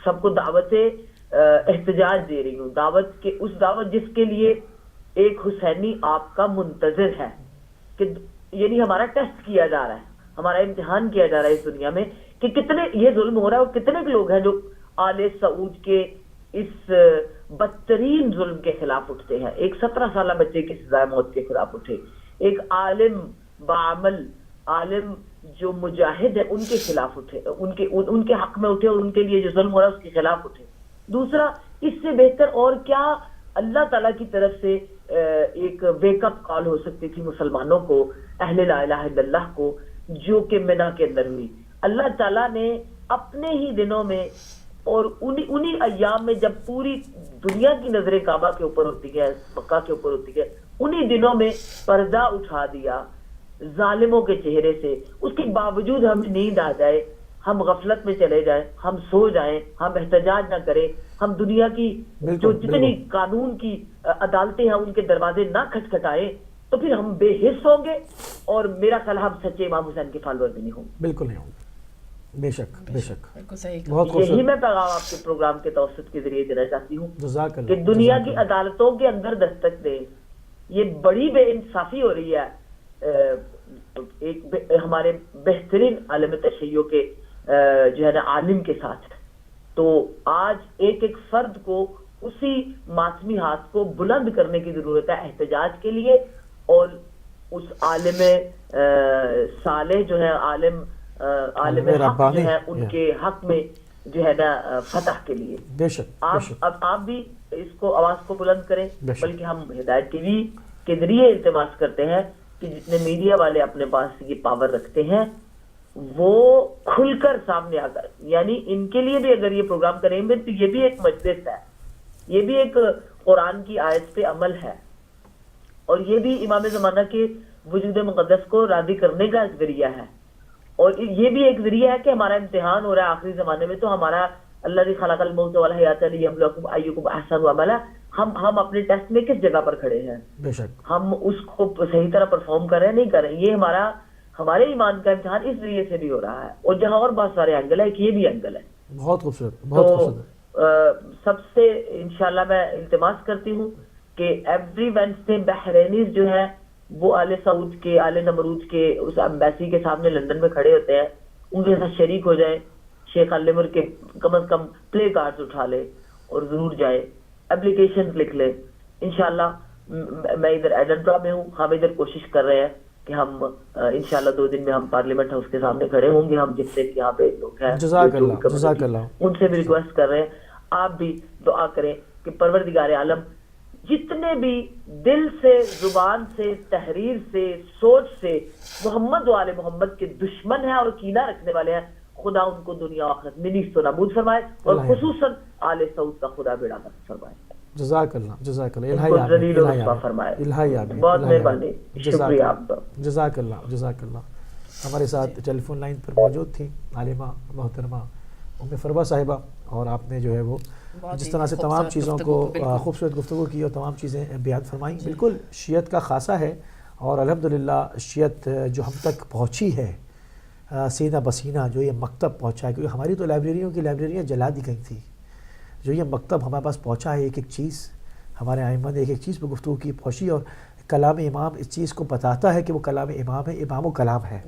سب کو دعوت احتجاج دے رہی ہوں. دعوت کے اس دعوت جس کے لیے ایک حسینی آپ کا منتظر ہے، کہ یعنی ہمارا ٹیسٹ کیا جا رہا ہے، ہمارا امتحان کیا جا رہا ہے اس دنیا میں کہ کتنے یہ ظلم ہو رہا ہے اور کتنے لوگ ہیں جو آل سعود کے اس بدترین ظلم کے خلاف اٹھتے ہیں. ایک 17 سالہ بچے کی سزائے موت کے خلاف اٹھے، ایک عالم بعمل عالم جو مجاہد ہے ان کے خلاف اٹھے، ان کے حق میں اٹھے اور ان کے لیے جو ظلم ہو رہا ہے اس کے خلاف اٹھے. دوسرا، اس سے بہتر اور کیا اللہ تعالیٰ کی طرف سے ایک ویک اپ کال ہو سکتی تھی مسلمانوں کو، اہل لا الہ الا اللہ کو، جو کہ منا کے اندر ہوئی. اللہ تعالیٰ نے اپنے ہی دنوں میں اور انہی ایام میں جب پوری دنیا کی نظریں کعبہ کے اوپر ہوتی ہے، مکہ کے اوپر ہوتی ہے، انہی دنوں میں پردہ اٹھا دیا ظالموں کے چہرے سے. اس کے باوجود ہمیں نیند آ جائے، ہم غفلت میں چلے جائیں، ہم سو جائیں، ہم احتجاج نہ کریں، ہم دنیا کی جو جتنی قانون کی عدالتیں ہیں ان کے دروازے نہ کھٹکھٹائیں، تو پھر ہم بے حس ہوں گے، اور میرا خیال ہم سچے امام حسین کے فالوور بھی نہیں ہوں گے. بالکل نہیں ہوں گے. بے شک بے شک. بالکل صحیح. بہت یہی خوبصورت. میں پیغام آپ کے پروگرام کے توسط کے ذریعے دینا چاہتی ہوں جزاک کہ اللہ. دنیا کی عدالتوں کے اندر دستک دیں. یہ بڑی بے انصافی ہو رہی ہے ایک ہمارے بہترین عالم تشیع کے جو ہے نا عالم کے ساتھ. تو آج ایک ایک فرد کو اسی ماتمی ہاتھ کو بلند کرنے کی ضرورت ہے احتجاج کے لیے، اور اس عالم صالح جو ہے عالم حق جو ہے ان کے حق میں جو ہے نا فتح کے لیے. بے شک. آپ بھی اس کو آواز کو بلند کریں. بلکہ ہم ہدایت ٹی وی کے ذریعے التماس کرتے ہیں کہ جتنے میڈیا والے اپنے پاس یہ پاور رکھتے ہیں وہ کھل کر سامنے آ کر، یعنی ان کے لیے بھی اگر یہ پروگرام کریں گے تو یہ بھی ایک مجلس ہے، یہ بھی ایک قرآن کی آیت پہ عمل ہے، اور یہ بھی امام زمانہ کے وجود مقدس کو راضی کرنے کا ایک ذریعہ ہے، اور یہ بھی ایک ذریعہ ہے کہ ہمارا امتحان ہو رہا ہے آخری زمانے میں. تو ہمارا الذی خلق الموت والحیات لیبلوکم ایکم احسن عملا، ہم اپنے ٹیسٹ میں کس جگہ پر کھڑے ہیں؟ بے شک. ہم اس کو صحیح طرح پرفارم کر رہے ہیں نہیں کر رہے ہیں؟ یہ ہمارے ایمان کا امتحان اس ذریعے سے بھی ہو رہا ہے. اور جہاں اور بہت سارے اینگل ہے کہ یہ بھی اینگل ہے. بہت خوبصورت. بہت خوبصورت. سب سے انشاءاللہ میں التماس کرتی ہوں کہ ایوری وینسڈے بحرینیز جو ہے وہ آل سعود کے، آل نمرود کے اس ایمبیسی کے سامنے لندن میں کھڑے ہوتے ہیں، ان کے ساتھ شریک ہو جائیں. شیخ العمر کے کم از کم پلے کارڈز اٹھا لے اور ضرور جائے، اپلیکیشن لکھ لے. انشاءاللہ میں ادھر ایڈنبرا میں ہوں، ہم ادھر کوشش کر رہے ہیں کہ ہم انشاءاللہ 2 دن میں ہم پارلیمنٹ ہاؤس کے سامنے کھڑے ہوں گے. ہم جتنے یہاں پہ لوگ ہیں جزاک اللہ. ان سے بھی ریکویسٹ کر رہے ہیں آپ بھی دعا کریں کہ پروردگار عالم جتنے بھی دل سے، زبان سے، تحریر سے، سوچ سے محمد و آل محمد کے دشمن ہیں اور کینہ رکھنے والے ہیں، خدا ان کو دنیا و آخرت میں نیست و نابود فرمائے، اور خصوصاً آل سعود کا خدا بیڑا غرق فرمائے. جزاک اللہ. جزاک اللہ. بہت مہربانی، شکریہ آپ کا. جزاک اللہ. جزاک اللہ. ہمارے ساتھ ٹیلی فون لائن پر موجود تھی عالمہ محترمہ ام فروا صاحبہ، اور آپ نے جو ہے وہ جس طرح سے تمام چیزوں کو خوبصورت گفتگو کی اور تمام چیزیں بیان فرمائیں. بالکل شیعت کا خاصہ ہے، اور الحمدللہ شیعت جو ہم تک پہنچی ہے سینہ بسینہ، جو یہ مکتب پہنچا ہے، کیونکہ ہماری تو لائبریریوں کی لائبریریاں جلا دی گئی تھی، جو یہ مکتب ہمارے پاس پہنچا ہے، ایک ایک چیز ہمارے ائمہ نے ایک ایک چیز پہ گفتگو کی پہنچی، اور کلام امام اس چیز کو بتاتا ہے کہ وہ کلام امام ہے، امام و کلام ہے.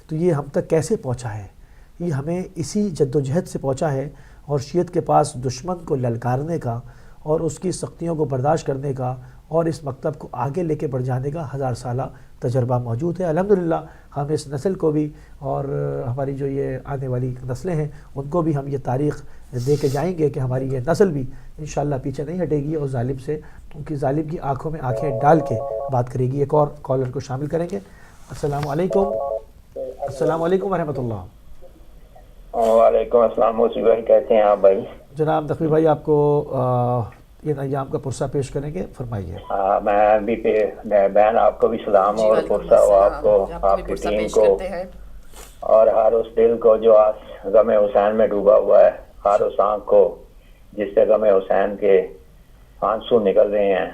تو یہ ہم تک کیسے پہنچا ہے؟ یہ ہمیں اسی جد و جہد سے پہنچا ہے، اور شیعت کے پاس دشمن کو للکارنے کا اور اس کی سختیوں کو برداشت کرنے کا اور اس مکتب کو آگے لے کے بڑھ جانے کا 1000 سالہ تجربہ موجود ہے. الحمدللہ ہم اس نسل کو بھی اور ہماری جو یہ آنے والی نسلیں ہیں ان کو بھی ہم یہ تاریخ دے کے جائیں گے کہ ہماری یہ نسل بھی انشاءاللہ پیچھے نہیں ہٹے گی اور ظالم سے، کیونکہ ظالم کی آنکھوں میں آنکھیں ڈال کے بات کرے گی. ایک اور کالر کو شامل کریں گے. السلام علیکم. السلام علیکم ورحمۃ اللہ. وعلیکم السلام. موسی بھائی کیسے ہیں آپ بھائی؟ جناب نقوی بھائی آپ کو ان ایام کا پرسہ پیش کریں گے، فرمائیے. میں بھی بہن آپ کو بھی سلام اور پرسہ ہو آپ کو، آپ کی ٹیم کو، اور ہر اس دل کو جو آج غم حسین میں ڈوبا ہوا ہے، ہر اس آنکھ کو جس سے غم حسین کے آنسو نکل رہے ہیں.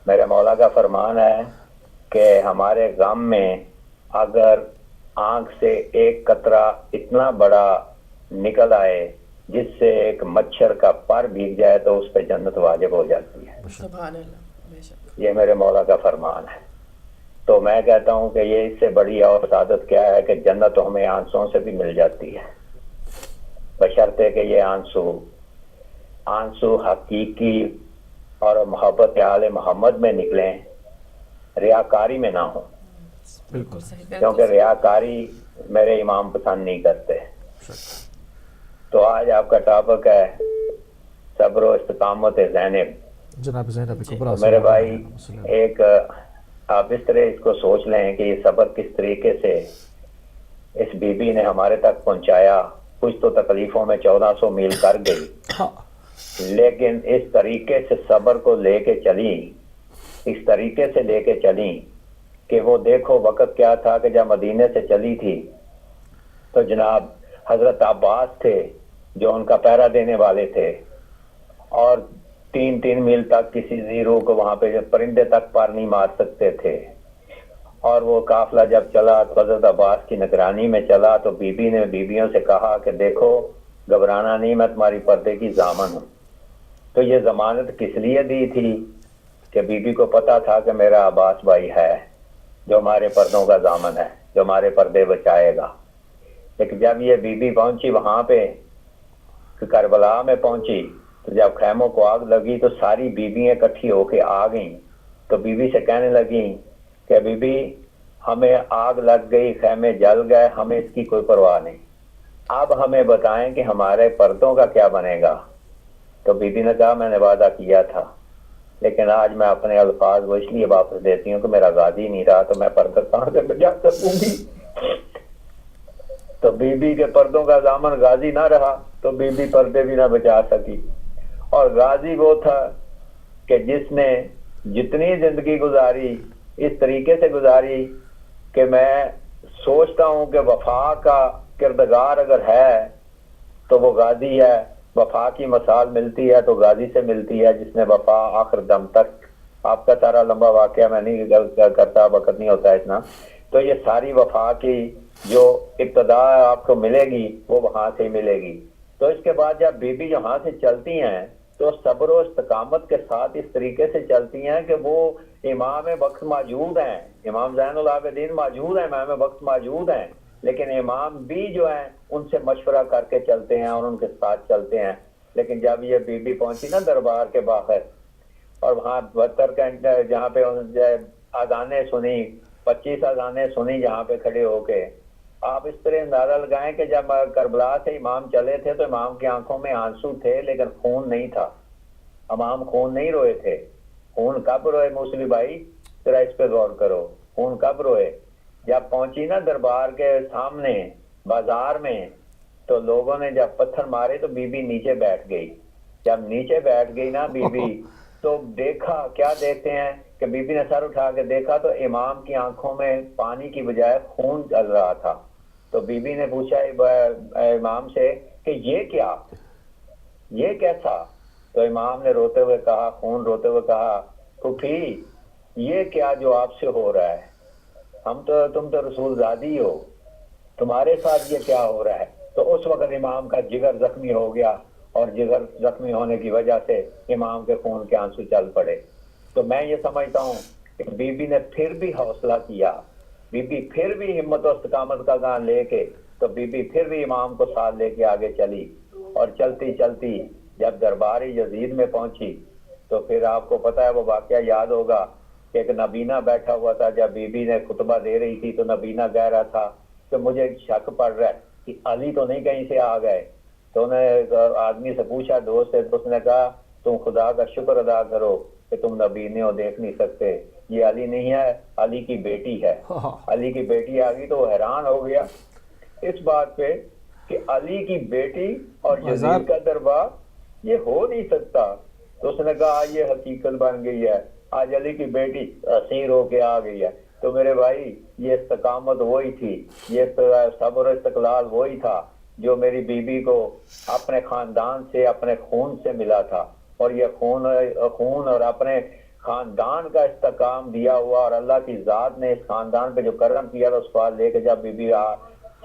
میرے مولا کا فرمان ہے کہ ہمارے غم میں اگر آنکھ سے ایک قطرہ اتنا بڑا نکل آئے جس سے ایک مچھر کا پر بھیگ جائے تو اس پہ جنت واجب ہو جاتی ہے. سبحان اللہ. یہ میرے مولا کا فرمان ہے. تو میں کہتا ہوں کہ یہ اس سے بڑی اور سعادت کیا ہے کہ جنت ہمیں آنسوں سے بھی مل جاتی ہے، بشرطے کہ یہ آنسو حقیقی اور محبت آل محمد میں نکلیں، ریاکاری میں نہ ہوں. بالکل صحیح. کیونکہ ریاکاری میرے امام پسند نہیں کرتے. تو آج آپ کا ٹاپک ہے صبر و استقامت زینب. جناب زینب کبریٰ. میرے بھائی ایک آپ اس طرح اس کو سوچ لیں کہ یہ صبر کس طریقے سے اس بی بی نے ہمارے تک پہنچایا کچھ تو تکلیفوں میں 1400 میل کر گئی، لیکن اس طریقے سے صبر کو لے کے چلی، اس طریقے سے لے کے چلی کہ وہ دیکھو وقت کیا تھا کہ جب مدینے سے چلی تھی تو جناب حضرت عباس تھے جو ان کا پہرا دینے والے تھے، اور 3 میل تک کسی زیرو کو وہاں پہ پرندے تک پار نہیں مار سکتے تھے. اور وہ قافلہ جب چلا تو حضرت عباس کی نگرانی میں چلا تو بی بی نے بیویوں سے کہا کہ دیکھو گھبرانا نہیں، میں تمہاری پردے کی ضامن ہوں. تو یہ ضمانت کس لیے دی تھی کہ بی بی کو پتا تھا کہ میرا عباس بھائی ہے جو ہمارے پردوں کا ضامن ہے، جو ہمارے پردے بچائے گا. لیکن جب یہ بی بی پہنچی وہاں پہ کربلا میں پہنچی تو جب خیموں کو آگ لگی تو ساری بیویاں اکٹھی ہو کے آ گئیں. تو بی بی سے کہنے لگیں کہ بی بی ہمیں آگ لگ گئی، خیمے جل گئے، ہمیں اس کی کوئی پرواہ نہیں، اب ہمیں بتائیں کہ ہمارے پردوں کا کیا بنے گا. تو بی بی نے کہا میں نے وعدہ کیا تھا لیکن آج میں اپنے الفاظ وہ اس لیے واپس دیتی ہوں کہ میرا غازی نہیں رہا تو میں پردہ کہاں سے بجا سکوں گی. تو بی بی کے پردوں کا ضامن غازی نہ رہا تو بی بی پردے بھی نہ بچا سکی. اور غازی وہ تھا کہ جس نے جتنی زندگی گزاری اس طریقے سے گزاری کہ میں سوچتا ہوں کہ وفا کا کردگار اگر ہے تو وہ غازی ہے. وفا کی مثال ملتی ہے تو غازی سے ملتی ہے جس نے وفا آخر دم تک. آپ کا سارا لمبا واقعہ میں نہیں کرتا، وقت نہیں ہوتا اتنا. تو یہ ساری وفا کی جو ابتدا آپ کو ملے گی وہ وہاں سے ہی ملے گی. تو اس کے بعد جب بی بی یہاں سے چلتی ہیں تو صبر و استقامت کے ساتھ اس طریقے سے چلتی ہیں کہ وہ امام وقت موجود ہیں، امام زین العابدین موجود ہیں، امام وقت موجود ہیں، لیکن امام بھی جو ہیں ان سے مشورہ کر کے چلتے ہیں اور ان کے ساتھ چلتے ہیں. لیکن جب یہ بی بی پہنچی نا دربار کے باہر اور وہاں 72 گھنٹے جہاں پہ اذانیں سنی، 25 اذانیں سنی جہاں پہ کھڑے ہو کے، آپ اس طرح اندازہ لگائیں کہ جب کربلا سے امام چلے تھے تو امام کی آنکھوں میں آنسو تھے لیکن خون نہیں تھا. امام خون نہیں روئے تھے. خون کب روئے موسوی بھائی؟ ذرا اس پہ غور کرو، خون کب روئے؟ جب پہنچی نا دربار کے سامنے بازار میں تو لوگوں نے جب پتھر مارے تو بی بی نیچے بیٹھ گئی. جب نیچے بیٹھ گئی نا بی بی تو دیکھا، کیا دیکھتے ہیں کہ بی بی نے سر اٹھا کے دیکھا تو امام کی آنکھوں میں پانی کی بجائے خون چل رہا تھا. تو بی بی نے پوچھا امام سے کہ یہ کیا، یہ کیسا؟ تو امام نے روتے ہوئے کہا، خون روتے ہوئے کہا، پھوپھی یہ کیا جو آپ سے ہو رہا ہے؟ تم تو رسول زادی ہو، تمہارے ساتھ یہ کیا ہو رہا ہے؟ تو اس وقت امام کا جگر زخمی ہو گیا اور جگر زخمی ہونے کی وجہ سے امام کے خون کے آنسو چل پڑے. تو میں یہ سمجھتا ہوں کہ بی بی نے پھر بھی حوصلہ کیا، بی بی پھر بھی ہمت و استقامت کا گان لے کے تو بی بی پھر بھی امام کو ساتھ لے کے آگے چلی. اور چلتی چلتی جب دربار یزید میں پہنچی تو پھر آپ کو پتا ہے وہ واقعہ یاد ہوگا کہ ایک نبینا بیٹھا ہوا تھا. جب بی بی نے خطبہ دے رہی تھی تو نبینا کہہ رہا تھا کہ مجھے شک پڑ رہا ہے کہ علی تو نہیں کہیں سے آ گئے. تو انہیں آدمی سے پوچھا، دوست سے، تو اس نے کہا تم خدا کا شکر ادا کرو کہ تم نبینے ہو، دیکھ نہیں سکتے، یہ علی نہیں ہے، علی کی بیٹی ہے. علی کی بیٹی آ گئی تو وہ حیران ہو گیا اس بات پہ کہ علی کی بیٹی اور یزید کا دربار، یہ ہو نہیں سکتا. تو اس نے کہا یہ حقیقت بن گئی ہے، آج علی کی بیٹی اسیر ہو کے آ گئی ہے. تو میرے بھائی یہ استقامت وہی تھی، یہ صبر و استقلال وہی تھا جو میری بیوی کو اپنے خاندان سے، اپنے خون سے ملا تھا. اور یہ خون اور اپنے خاندان کا استحکام دیا ہوا، اور اللہ کی ذات نے اس خاندان پہ جو کرم کیا تھا اس کو لے کے جب بی بی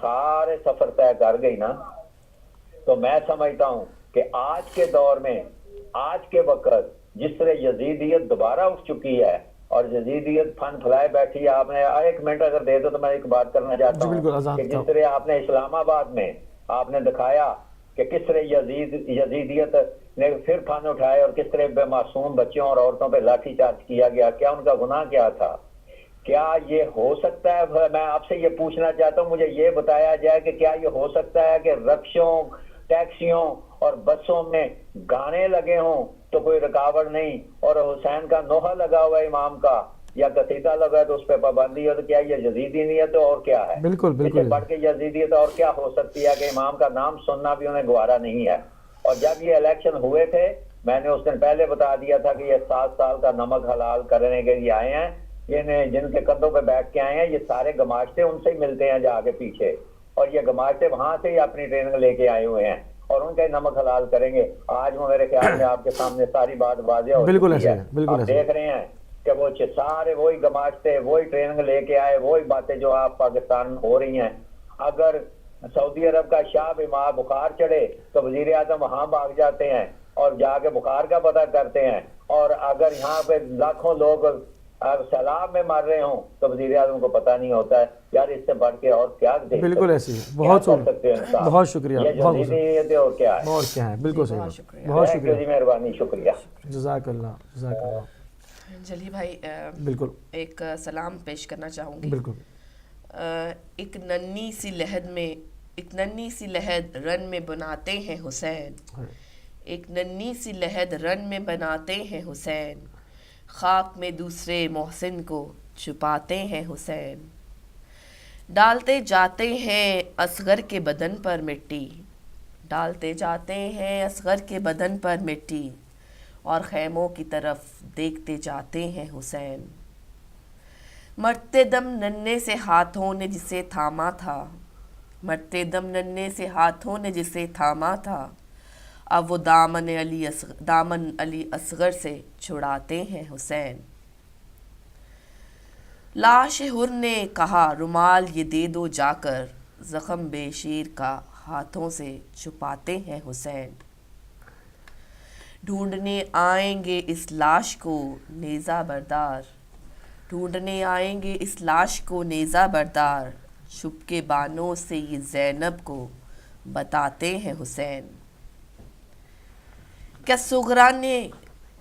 سارے سفر طے کر گئی نا، تو میں سمجھتا ہوں کہ آج کے دور میں، آج کے وقت جس طرح یزیدیت دوبارہ اٹھ چکی ہے اور یزیدیت پھن پھلائے بیٹھی ہے. آپ نے ایک منٹ اگر دے دو تو میں ایک بات کرنا چاہتا ہوں کہ جس طرح آپ نے اسلام آباد میں آپ نے دکھایا کہ کس طرح یزیدیت نے پھر پھن اٹھائے اور کس طرح بے معصوم بچوں اور عورتوں پہ لاٹھی چارج کیا گیا. کیا ان کا گناہ کیا تھا؟ کیا یہ ہو سکتا ہے؟ میں آپ سے یہ پوچھنا چاہتا ہوں، مجھے یہ بتایا جائے کہ کیا یہ ہو سکتا ہے کہ رکشوں، ٹیکسیوں اور بسوں میں گانے لگے ہوں تو کوئی رکاوٹ نہیں، اور حسین کا نوحہ لگا ہوا ہے امام کا یا قصیدہ لگا تو اس پہ پابندی ہے، تو کیا یہ یزیدی نہیں ہے تو اور کیا ہے؟ بالکل اس سے بڑھ کے یزیدیت اور کیا ہو سکتی ہے کہ امام کا نام سننا بھی انہیں گوارا نہیں ہے۔ اور جب یہ الیکشن ہوئے تھے میں نے اس دن پہلے بتا دیا تھا کہ یہ 7 سال کا نمک حلال کرنے کے لیے آئے ہیں، جن کے کندھوں پہ بیٹھ کے آئے ہیں، یہ سارے گماشتے ان سے ہی ملتے ہیں جا کے پیچھے، اور یہ گماشتے وہاں سے ہی اپنی ٹریننگ لے کے آئے ہوئے ہیں اور ان کا ہی نمک حلال کریں گے۔ آج وہ میرے خیال میں آپ کے سامنے ساری بات واضح ہو چکی ہے، آپ دیکھ رہے ہیں کہ وہ سارے وہی گماشتے وہی ٹریننگ لے کے آئے، وہی باتیں جو آپ پاکستان میں ہو رہی ہیں۔ اگر سعودی عرب کا شاہ بیمار بخار چڑھے تو وزیر اعظم وہاں بھاگ جاتے ہیں اور جا کے بخار کا پتہ کرتے ہیں، اور اگر یہاں پہ لاکھوں لوگ سیلاب میں مر رہے ہوں تو وزیر اعظم کو پتہ نہیں ہوتا ہے۔ یار اس سے بڑھ کے اور کیا دیکھ بالکل ایسی ہے، بہت بہت شکریہ، اور کیا ہے، اور کیا ہے، بالکل صحیح، بہت شکریہ، مہربانی، شکریہ، جزاک اللہ، جزاک اللہ۔ جلی بھائی بالکل ایک سلام پیش کرنا چاہوں گی۔ بالکل ایک ننھی سی لہد رن میں بناتے ہیں حسین، ایک ننھی سی لہد رن میں بناتے ہیں حسین، خاک میں دوسرے محسن کو چھپاتے ہیں حسین، ڈالتے جاتے ہیں اصغر کے بدن پر مٹی، ڈالتے جاتے ہیں اصغر کے بدن پر مٹی، اور خیموں کی طرف دیکھتے جاتے ہیں حسین، مرتے دم ننھے سے ہاتھوں نے جسے تھاما تھا، مرتے دم ننھے سے ہاتھوں نے جسے تھاما تھا، اب وہ دامن علی اصغر سے چھڑاتے ہیں حسین، لاش حر نے کہا رومال یہ دے دو جا کر، زخم بے شیر کا ہاتھوں سے چھپاتے ہیں حسین، ڈھونڈنے آئیں گے اس لاش کو نیزہ بردار، ڈھونڈنے آئیں گے اس لاش کو نیزہ بردار، چھپ کے بانوں سے یہ زینب کو بتاتے ہیں حسین، کیا سغرا نے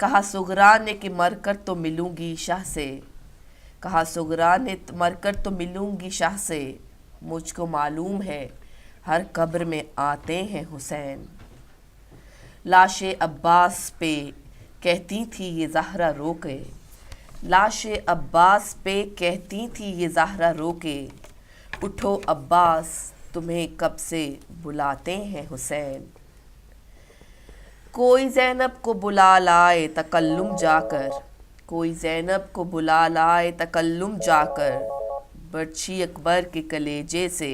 کہا سغرا نے کہ مر کر تو ملوں گی شاہ سے، کہا سغرا نے مر کر تو ملوں گی شاہ سے، مجھ کو معلوم ہے ہر قبر میں آتے ہیں حسین، لاش عباس پہ کہتی تھی یہ زہرا رو کے، لاش عباس پہ کہتی تھی یہ زہرا رو کے، اٹھو عباس تمہیں کب سے بلاتے ہیں حسین، کوئی زینب کو بلا لائے تکلم جا کر، کوئی زینب کو بلا لائے تکلم جا کر، برچھی اکبر کے کلیجے سے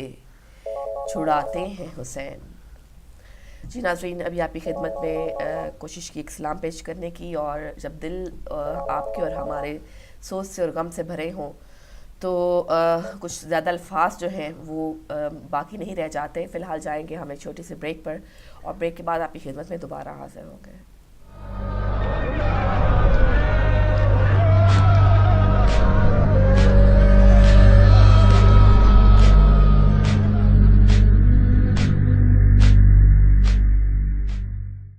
چھڑاتے ہیں حسین۔ جی ناظرین، ابھی آپ کی خدمت میں کوشش کی ایک سلام پیش کرنے کی، اور جب دل آپ کے اور ہمارے سوچ سے اور غم سے بھرے ہوں تو کچھ زیادہ الفاظ جو ہیں وہ باقی نہیں رہ جاتے۔ فی الحال جائیں گے ہم ایک چھوٹی سی بریک پر، اور بریک کے بعد آپ کی خدمت میں دوبارہ حاضر ہوں گے۔